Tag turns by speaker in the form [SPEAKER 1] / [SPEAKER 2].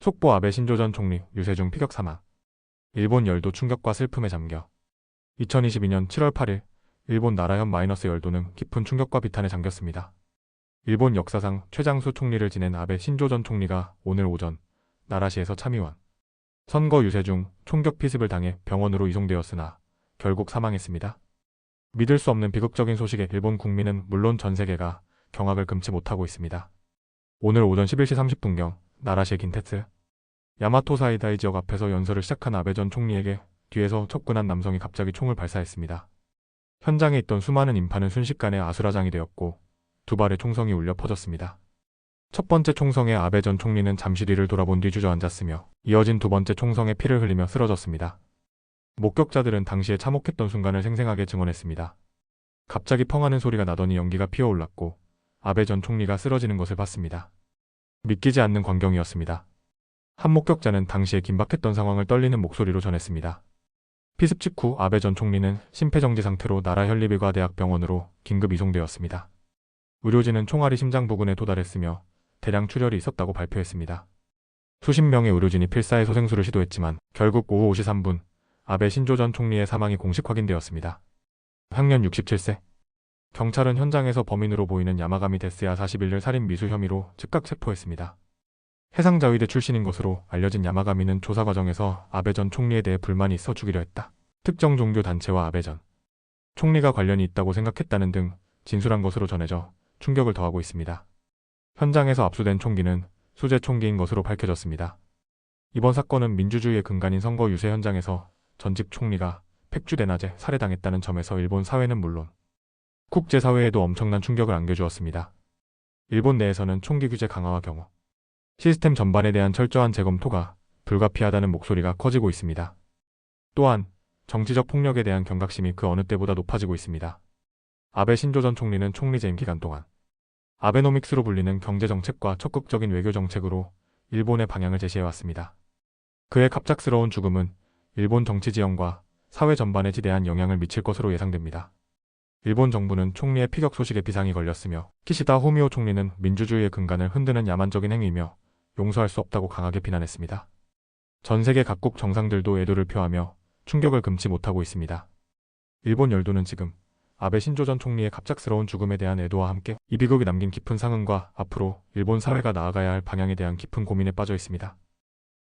[SPEAKER 1] 속보 아베 신조 전 총리 유세중 피격 사망. 일본 열도 충격과 슬픔에 잠겨. 2022년 7월 8일 일본 나라현 마이너스 열도는 깊은 충격과 비탄에 잠겼습니다. 일본 역사상 최장수 총리를 지낸 아베 신조 전 총리가 오늘 오전 나라시에서 참의원 선거 유세 중 총격 피습을 당해 병원으로 이송되었으나 결국 사망했습니다. 믿을 수 없는 비극적인 소식에 일본 국민은 물론 전 세계가 경악을 금치 못하고 있습니다. 오늘 오전 11시 30분경 나라시의 긴테츠 야마토사이다이 지역 앞에서 연설을 시작한 아베 전 총리에게 뒤에서 접근한 남성이 갑자기 총을 발사했습니다. 현장에 있던 수많은 인파는 순식간에 아수라장이 되었고 두 발의 총성이 울려 퍼졌습니다. 첫 번째 총성에 아베 전 총리는 잠시 뒤를 돌아본 뒤 주저앉았으며 이어진 두 번째 총성에 피를 흘리며 쓰러졌습니다. 목격자들은 당시에 참혹했던 순간을 생생하게 증언했습니다. 갑자기 펑하는 소리가 나더니 연기가 피어올랐고 아베 전 총리가 쓰러지는 것을 봤습니다. 믿기지 않는 광경이었습니다. 한 목격자는 당시에 긴박했던 상황을 떨리는 목소리로 전했습니다. 피습 직후 아베 전 총리는 심폐정지 상태로 나라 현리비과대학병원으로 긴급 이송되었습니다. 의료진은 총알이 심장 부근에 도달했으며 대량 출혈이 있었다고 발표했습니다. 수십 명의 의료진이 필사의 소생술을 시도했지만 결국 오후 5시 3분 아베 신조 전 총리의 사망이 공식 확인되었습니다. 향년 67세. 경찰은 현장에서 범인으로 보이는 야마가미 데스야 41를 살인 미수 혐의로 즉각 체포했습니다. 해상자위대 출신인 것으로 알려진 야마가미는 조사 과정에서 아베 전 총리에 대해 불만이 있어 죽이려 했다. 특정 종교 단체와 아베 전 총리가 관련이 있다고 생각했다는 등 진술한 것으로 전해져 충격을 더하고 있습니다. 현장에서 압수된 총기는 수제 총기인 것으로 밝혀졌습니다. 이번 사건은 민주주의의 근간인 선거 유세 현장에서 전직 총리가 팩주대낮에 살해당했다는 점에서 일본 사회는 물론 국제사회에도 엄청난 충격을 안겨주었습니다. 일본 내에서는 총기 규제 강화와 경호 시스템 전반에 대한 철저한 재검토가 불가피하다는 목소리가 커지고 있습니다. 또한 정치적 폭력에 대한 경각심이 그 어느 때보다 높아지고 있습니다. 아베 신조 전 총리는 총리 재임 기간 동안 아베노믹스로 불리는 경제정책과 적극적인 외교정책으로 일본의 방향을 제시해왔습니다. 그의 갑작스러운 죽음은 일본 정치 지형과 사회 전반에 지대한 영향을 미칠 것으로 예상됩니다. 일본 정부는 총리의 피격 소식에 비상이 걸렸으며 키시다 후미오 총리는 민주주의의 근간을 흔드는 야만적인 행위이며 용서할 수 없다고 강하게 비난했습니다. 전 세계 각국 정상들도 애도를 표하며 충격을 금치 못하고 있습니다. 일본 열도는 지금 아베 신조 전 총리의 갑작스러운 죽음에 대한 애도와 함께 이 비극이 남긴 깊은 상흔과 앞으로 일본 사회가 나아가야 할 방향에 대한 깊은 고민에 빠져 있습니다.